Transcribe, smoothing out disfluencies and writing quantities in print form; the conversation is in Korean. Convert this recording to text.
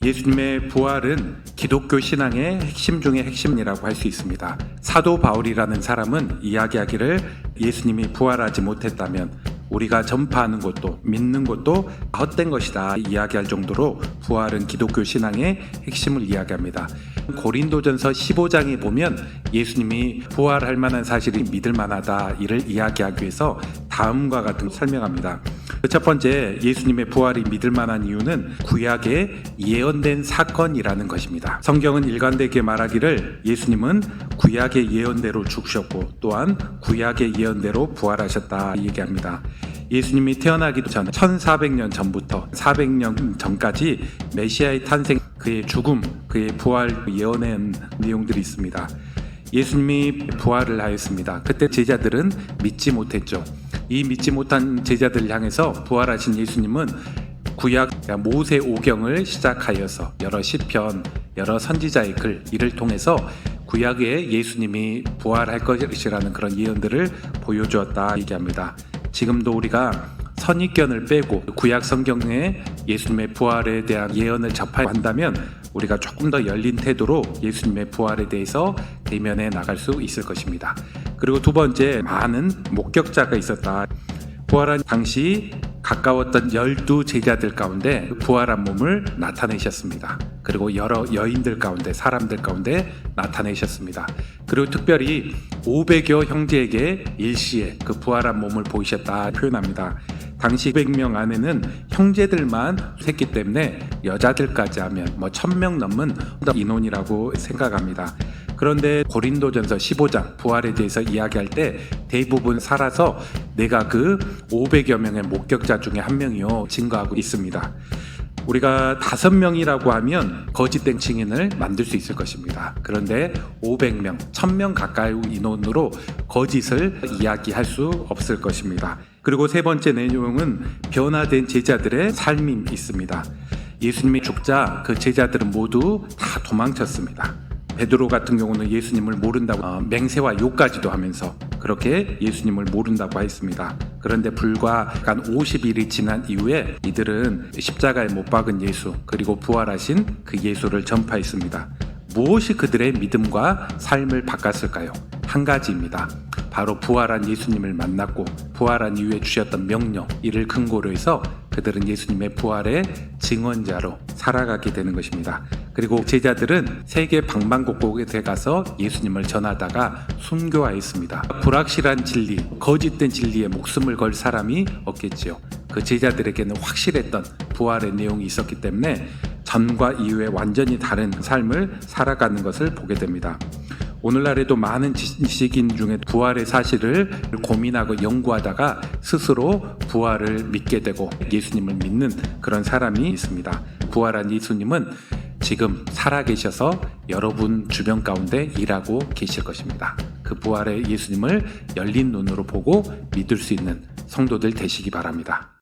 예수님의 부활은 기독교 신앙의 핵심 중의 핵심이라고 할 수 있습니다. 사도 바울이라는 사람은 이야기하기를 예수님이 부활하지 못했다면 우리가 전파하는 것도 믿는 것도 헛된 것이다 이야기할 정도로 부활은 기독교 신앙의 핵심을 이야기합니다. 고린도전서 15장에 보면 예수님이 부활할 만한 사실이 믿을 만하다 이를 이야기하기 위해서 다음과 같은 설명합니다. 첫 번째, 예수님의 부활이 믿을 만한 이유는 구약에 예언된 사건이라는 것입니다. 성경은 일관되게 말하기를 예수님은 구약의 예언대로 죽으셨고 또한 구약의 예언대로 부활하셨다 얘기합니다. 예수님이 태어나기도 전 1400년 전부터 400년 전까지 메시아의 탄생, 그의 죽음, 그의 부활 예언한 내용들이 있습니다. 예수님이 부활을 하였습니다. 그때 제자들은 믿지 못했죠. 이 믿지 못한 제자들을 향해서 부활하신 예수님은 구약 모세 오경을 시작하여서 여러 시편, 여러 선지자의 글 이를 통해서 구약에 예수님이 부활할 것이라는 그런 예언들을 보여주었다 얘기합니다. 지금도 우리가 선입견을 빼고 구약 성경에 예수님의 부활에 대한 예언을 접해야 한다면 우리가 조금 더 열린 태도로 예수님의 부활에 대해서 대면해 나갈 수 있을 것입니다. 그리고 두 번째, 많은 목격자가 있었다. 부활한 당시 가까웠던 12 제자들 가운데 부활한 몸을 나타내셨습니다. 그리고 여러 여인들 가운데, 사람들 가운데 나타내셨습니다. 그리고 특별히 500여 형제에게 일시에 그 부활한 몸을 보이셨다 표현합니다. 당시 900명 안에는 형제들만 했기 때문에 여자들까지 하면 1000명 넘는 인원이라고 생각합니다. 그런데 고린도전서 15장 부활에 대해서 이야기할 때 대부분 살아서 내가 그 500여 명의 목격자 중에 한 명이요 증거하고 있습니다. 우리가 5명이라고 하면 거짓된 증인을 만들 수 있을 것입니다. 그런데 500명, 1000명 가까이 인원으로 거짓을 이야기할 수 없을 것입니다. 그리고 세 번째 내용은 변화된 제자들의 삶이 있습니다. 예수님이 죽자 그 제자들은 모두 다 도망쳤습니다. 베드로 같은 경우는 예수님을 모른다고 맹세와 욕까지도 하면서 그렇게 예수님을 모른다고 했습니다. 그런데 불과 한 50일이 지난 이후에 이들은 십자가에 못 박은 예수 그리고 부활하신 그 예수를 전파했습니다. 무엇이 그들의 믿음과 삶을 바꿨을까요? 한 가지입니다. 바로 부활한 예수님을 만났고 부활한 이후에 주셨던 명령 이를 근거로 해서 그들은 예수님의 부활의 증언자로 살아가게 되는 것입니다. 그리고 제자들은 세계 방방곡곡에 가서 예수님을 전하다가 순교하였습니다. 불확실한 진리, 거짓된 진리에 목숨을 걸 사람이 없겠지요. 그 제자들에게는 확실했던 부활의 내용이 있었기 때문에 전과 이후에 완전히 다른 삶을 살아가는 것을 보게 됩니다. 오늘날에도 많은 지식인 중에 부활의 사실을 고민하고 연구하다가 스스로 부활을 믿게 되고 예수님을 믿는 그런 사람이 있습니다. 부활한 예수님은 지금 살아계셔서 여러분 주변 가운데 일하고 계실 것입니다. 그 부활의 예수님을 열린 눈으로 보고 믿을 수 있는 성도들 되시기 바랍니다.